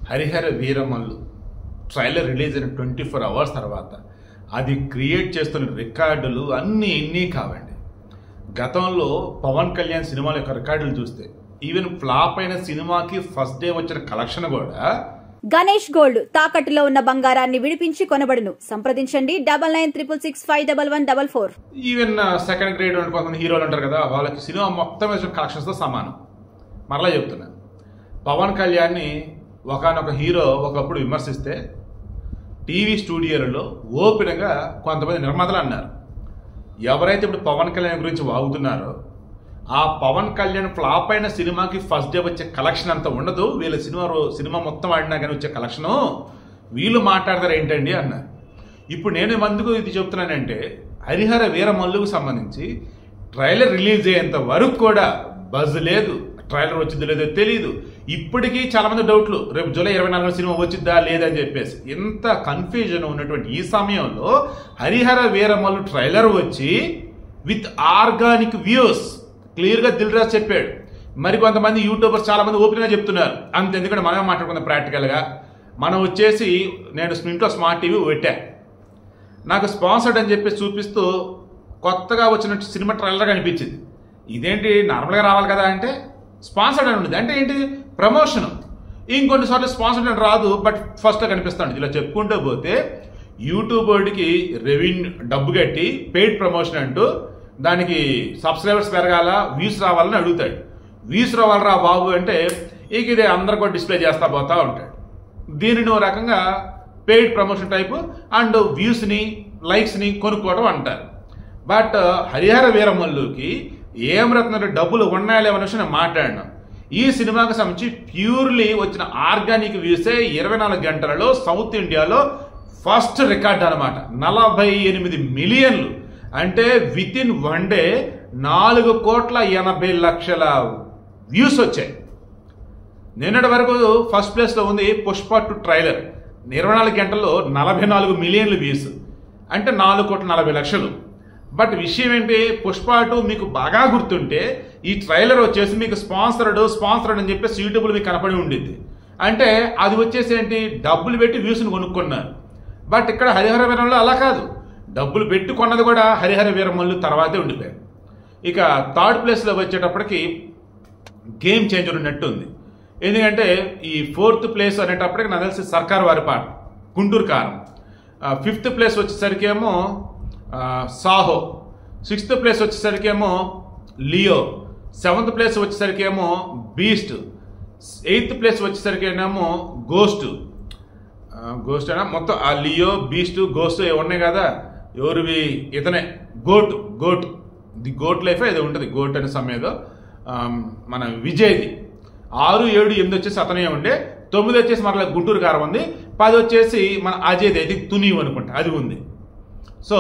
Harihara Veeramallu trailer release అయిన 24 hours తర్వాత అది క్రియేట్ చేస్తున్న రికార్డులు అన్నీ ఎన్ని కావండి. గతంలో పవన్ కళ్యాణ్ సినిమాల యొక్క రికార్డులు చూస్తే ఈవెన్ ఫ్లాప్ అయిన సినిమాకి ఫస్ట్ డే వచ్చిన కలెక్షన్ కూడా. గణేష్ గోల్డ్ తాకట్టులో ఉన్న బంగారాన్ని విడిపించి కొనబడును. సంప్రదించండి 9966611144. ఈవెన్ సెకండ్ గ్రేడ్ కొంతమంది హీరోలు ఉంటారు కదా, వాళ్ళకి సినిమా మొత్తం వచ్చిన కలెక్షన్స్తో సమానం. మరలా చెప్తున్నా, పవన్ కళ్యాణ్ని ఒకనొక హీరో ఒకప్పుడు విమర్శిస్తే టీవీ స్టూడియోలలో ఓపెన్గా కొంతమంది నిర్మాతలు అన్నారు, ఎవరైతే ఇప్పుడు పవన్ కళ్యాణ్ గురించి వాగుతున్నారో ఆ పవన్ కళ్యాణ్ ఫ్లాప్ అయిన సినిమాకి ఫస్ట్ డే వచ్చే కలెక్షన్ అంత ఉండదు, వీళ్ళ సినిమా మొత్తం ఆడినా కానీ వచ్చే కలెక్షను వీళ్ళు మాట్లాడతారు ఏంటండి అన్నారు. ఇప్పుడు నేను ఎందుకు ఇది చెప్తున్నానంటే, హరిహర వీరమల్లుకు సంబంధించి ట్రైలర్ రిలీజ్ అయ్యేంత వరకు కూడా బజ్ లేదు, ట్రైలర్ వచ్చిందో లేదో తెలియదు. ఇప్పటికీ చాలా మంది డౌట్లు, రేపు జూలై 24 సినిమా వచ్చిద్దా లేదని చెప్పేసి. ఇంత కన్ఫ్యూజన్ ఉన్నటువంటి ఈ సమయంలో హరిహర వీరమల్లు ట్రైలర్ వచ్చి విత్ ఆర్గానిక్ వ్యూస్ క్లియర్గా దిల్ రాజు చెప్పాడు. మరి కొంతమంది యూట్యూబర్స్ చాలా మంది ఓపెన్గా చెప్తున్నారు. అంత ఎందుకంటే మనమే మాట్లాడుకుందాం ప్రాక్టికల్గా. మనం వచ్చేసి నేను ఇంట్లో స్మార్ట్ టీవీ పెట్టా, నాకు స్పాన్సర్డ్ అని చెప్పి చూపిస్తూ కొత్తగా వచ్చినట్టు సినిమా ట్రైలర్ కనిపించింది. ఇదేంటి నార్మల్గా రావాలి కదా అంటే స్పాన్సర్డ్ అని ఉండేది. అంటే ఏంటి, ప్రమోషన్. ఇంకొన్నిసార్లు స్పాన్సర్డ్ అని రాదు, బట్ ఫస్ట్లో కనిపిస్తాను. ఇలా చెప్పుకుంటూ పోతే యూట్యూబ్ వాడికి రెవెన్యూ డబ్బు కట్టి పెయిడ్ ప్రమోషన్ అంటూ దానికి సబ్స్క్రైబర్స్ పెరగాల, వ్యూస్ రావాలని అడుగుతాడు. వ్యూస్ రావాలరా బాబు అంటే ఇక ఇదే అందరు కూడా డిస్ప్లే చేస్తా పోతా ఉంటాడు. దీనిని ఓ రకంగా పెయిడ్ ప్రమోషన్ టైపు అండ్ వ్యూస్ని లైక్స్ని కొనుక్కోవడం అంటారు. బట్ హరిహర వీరమల్లుకి ఏం రత్న డబ్బులు ఉన్నాయా లేవనే విషయం నేను మాట్లాడినా. ఈ సినిమాకి సంబంధించి ప్యూర్లీ వచ్చిన ఆర్గానిక్ వ్యూసే 24 గంటలలో సౌత్ ఇండియాలో ఫస్ట్ రికార్డ్ అనమాట. 48 మిలియన్లు అంటే with in one day 4,80,00,000 views వచ్చాయి. నిన్నటి వరకు ఫస్ట్ ప్లేస్లో ఉంది పుష్ప 2 ట్రైలర్, 24 గంటల్లో 44 మిలియన్లు వ్యూస్ అంటే 4,40,00,000. బట్ విషయం ఏంటి, పుష్ప 2 మీకు బాగా గుర్తుంటే ఈ ట్రైలర్ వచ్చేసి మీకు స్పాన్సర్డ్ అని చెప్పేసి యూట్యూబ్లో మీకు కనపడి ఉండింది. అంటే అది వచ్చేసి ఏంటి, డబ్బులు పెట్టి వ్యూస్ని కొనుక్కున్నారు. బట్ ఇక్కడ హరిహర వీరమల్లు అలా కాదు, డబ్బులు పెట్టి కొన్నది కూడా హరిహర వీరమల్లు తర్వాతే ఉండిపోయారు. ఇక థర్డ్ ప్లేస్లో వచ్చేటప్పటికి గేమ్ చేంజర్ ఉన్నట్టు ఉంది. ఎందుకంటే ఈ 4th ప్లేస్ అనేటప్పటికి నాకు తెలిసి సర్కార్ వారి పాట గుంటూరు కారం, 5th ప్లేస్ వచ్చేసరికి ఏమో సాహో, 6th ప్లేస్ వచ్చేసరికి ఏమో లియో, 7th ప్లేస్ వచ్చేసరికి ఏమో బీస్ట్, 8th ప్లేస్ వచ్చేసరికి ఏమో గోస్ట్ అయినా మొత్తం ఆ లియో బీస్ట్ గోస్ట్ ఉన్నాయి కదా, ఎవరివి ఇతనే గోట్ ది గోట్ లైఫ్ ఏదో ఉంటుంది, గోట్ అనే సమయంలో మన విజయ్ది. 6, 7, 8 వచ్చేసి అతనే ఉండే, 9 వచ్చేసి మరలా గుంటూరు కారం ఉంది, 10 వచ్చేసి మన అజయ్ది అయితే తునీవ్ అనుకుంటా అది ఉంది. సో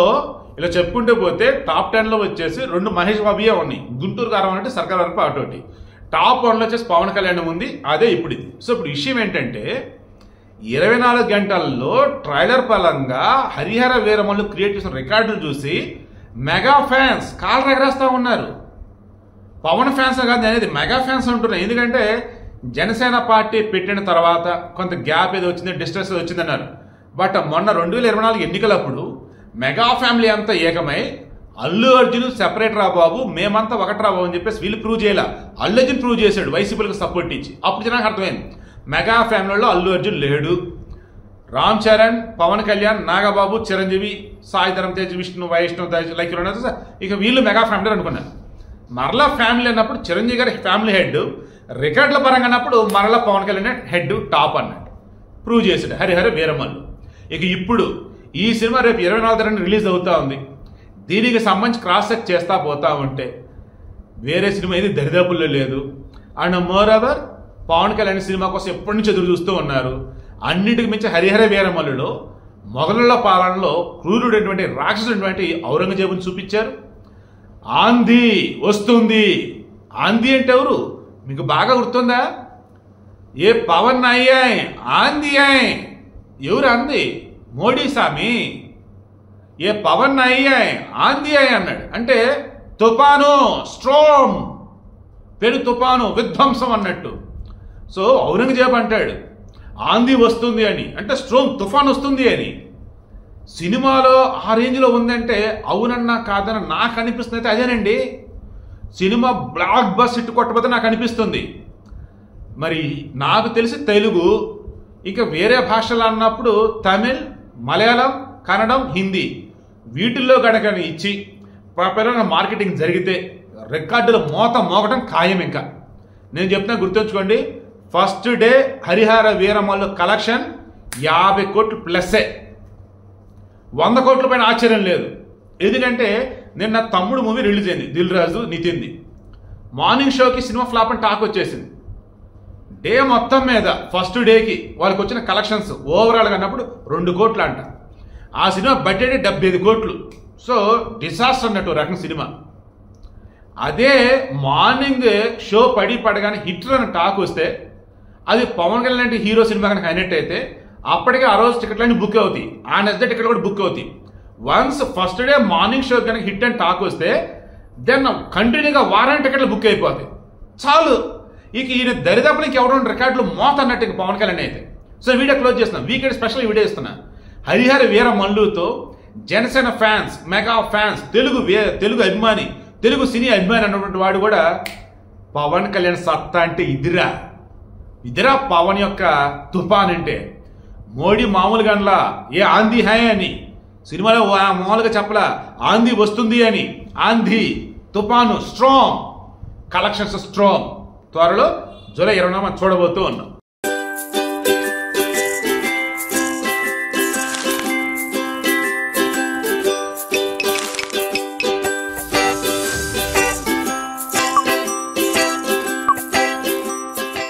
ఇలా చెప్పుకుంటూ పోతే టాప్ 10లో వచ్చేసి 2 మహేష్ బాబుయే ఉన్నాయి, గుంటూరు కారం అంటే సర్కార్ వరకు అటోటి. టాప్ 1లో వచ్చేసి పవన్ కళ్యాణ్ ఉంది, అదే ఇప్పుడు ఇది. సో ఇప్పుడు విషయం ఏంటంటే 24 గంటల్లో ట్రైలర్ పరంగా హరిహర వీరమల్లు క్రియేట్ చేసిన రికార్డులు చూసి మెగా ఫ్యాన్స్ కాళ్ళు ఎగరేస్తూ ఉన్నారు. పవన్ ఫ్యాన్స్ కాదు అనేది, మెగా ఫ్యాన్స్ అంటున్నారు. ఎందుకంటే జనసేన పార్టీ పెట్టిన తర్వాత కొంత గ్యాప్ ఏదో వచ్చింది, డిస్టెన్స్ వచ్చింది అన్నారు. బట్ మొన్న 2024 ఎన్నికలప్పుడు మెగా ఫ్యామిలీ అంతా ఏకమై అల్లు అర్జున్ సెపరేట్ రా బాబు, మేమంతా ఒకటి రా బాబు అని చెప్పేసి వీళ్ళు ప్రూవ్ చేయాల. అల్లు అర్జున్ ప్రూవ్ చేశాడు వైసీపీలకు సపోర్ట్ ఇచ్చి. అప్పుడు జనానికి అర్థమైంది మెగా ఫ్యామిలీలో అల్లు అర్జున్ లేడు. రామ్ చరణ్, పవన్ కళ్యాణ్, నాగబాబు, చిరంజీవి, సాయి ధరమ్ తేజ్, విష్ణు, వైష్ణవ్ లైక్ ఇక వీళ్ళు మెగా ఫ్యామిలీ అనుకున్నారు. మరలా ఫ్యామిలీ అన్నప్పుడు చిరంజీవి గారి ఫ్యామిలీ హెడ్, రికార్డుల పరంగా అన్నప్పుడు మరలా పవన్ కళ్యాణ్ హెడ్ టాప్ అన్నట్టు ప్రూవ్ చేశాడు హరిహర వీరమల్లు. ఇక ఇప్పుడు ఈ సినిమా రేపు 24 రిలీజ్ అవుతా ఉంది. దీనికి సంబంధించి క్రాస్ చెక్ చేస్తా పోతా ఉంటే వేరే సినిమా ఏది దరిదాపుల్లో లేదు. And moreover Pawan Kalyan cinema కోసం ఎప్పటి నుంచి ఎదురు చూస్తూ ఉన్నారు. అన్నిటికి మించి హరిహర వీరమల్లులో మొఘలుల పాలనలో క్రూరుడైనటువంటి రాక్షసుడైనటువంటి ఔరంగజేబుని చూపించారు. ఆంధీ వస్తుంది. ఆంధీ అంటే ఎవరు మీకు బాగా గుర్తుందా? ఏ పవన్ అయ్యాయి ఆంధీ అయ్యాయి, ఎవరు అంది? మోడీ స్వామి. ఏ పవన్ అయ్యాయి ఆంధీ అయ్యి అన్నాడు అంటే తుఫాను, స్ట్రోమ్, పెను తుఫాను, విధ్వంసం అన్నట్టు. సో ఔరంగజేబు అంటాడు ఆంధీ వస్తుంది అని, అంటే స్ట్రోమ్ తుఫాన్ వస్తుంది అని. సినిమాలో ఆ రేంజ్లో ఉందంటే అవునన్నా కాదన్న నాకు అనిపిస్తుంది అయితే అదేనండి. సినిమా బ్లాక్ బస్ హిట్ కొట్టబోతే నాకు అనిపిస్తుంది. మరి నాకు తెలిసి తెలుగు, ఇక వేరే భాషలు అన్నప్పుడు తమిళ్, మలయాళం, కన్నడం, హిందీ వీటిల్లో గనక ఇచ్చి ప్రాపర్గా మార్కెటింగ్ జరిగితే రికార్డుల మోగటం ఖాయం. ఇంకా నేను చెప్తున్నా గుర్తుంచుకోండి, first day Harihara Veeramallu collection 50 కోట్లు ప్లస్సే, 100 కోట్ల పైన ఆశ్చర్యం లేదు. ఎందుకంటే నిన్న తమ్ముడు మూవీ రిలీజ్ అయింది, దిల్ రాజు నితిన్ది. మార్నింగ్ షోకి సినిమా ఫ్లాప్ అని టాక్ వచ్చేసింది. డే మొత్తం మీద ఫస్ట్ డేకి వాళ్ళకి వచ్చిన కలెక్షన్స్ ఓవరాల్గా అన్నప్పుడు 2 కోట్లు అంట. ఆ సినిమా బడ్జెట్ 75 కోట్లు. సో డిసాస్టర్ అన్నట్టు రకం సినిమా. అదే మార్నింగ్ షో పడగానే హిట్ అని టాక్ వస్తే అది పవన్ కళ్యాణ్ లాంటి హీరో సినిమా కనుక అయినట్టయితే అప్పటికే ఆ రోజు టికెట్లన్నీ బుక్ అవుతాయి, ఆ నెక్స్ట్ డే టికెట్ కూడా బుక్ అవుతాయి. Once first day morning show కనుక హిట్ అని టాక్ వస్తే దెన్ కంటిన్యూగా వారానికి టికెట్లు బుక్ అయిపోతాయి. చాలు, ఇక ఈయన దరిదాపులకి ఎవరు రికార్డులు మోత అన్నట్టు ఇక పవన్ కళ్యాణ్ అయితే. సో వీడియో క్లోజ్ చేస్తున్నాం, వీకెండ్ స్పెషల్ వీడియో ఇస్తున్నా. హరిహర వీర మల్లుతో Janasena fans, mega fans, Telugu అభిమాని, తెలుగు సినీ అభిమాని అన్నటువంటి వాడు కూడా పవన్ కళ్యాణ్ సత్తా అంటే ఇదిరా పవన్ యొక్క తుఫాన్ అంటే. మోడీ మామూలుగా అనలా ఏ ఆంధీ హై అని, సినిమాలో మామూలుగా చెప్పలా ఆంధీ వస్తుంది అని. ఆంధీ తుఫాను స్ట్రాంగ్, కలెక్షన్స్ స్ట్రాంగ్. త్వరలో జూలై 29 చూడబోతూ ఉన్నాం.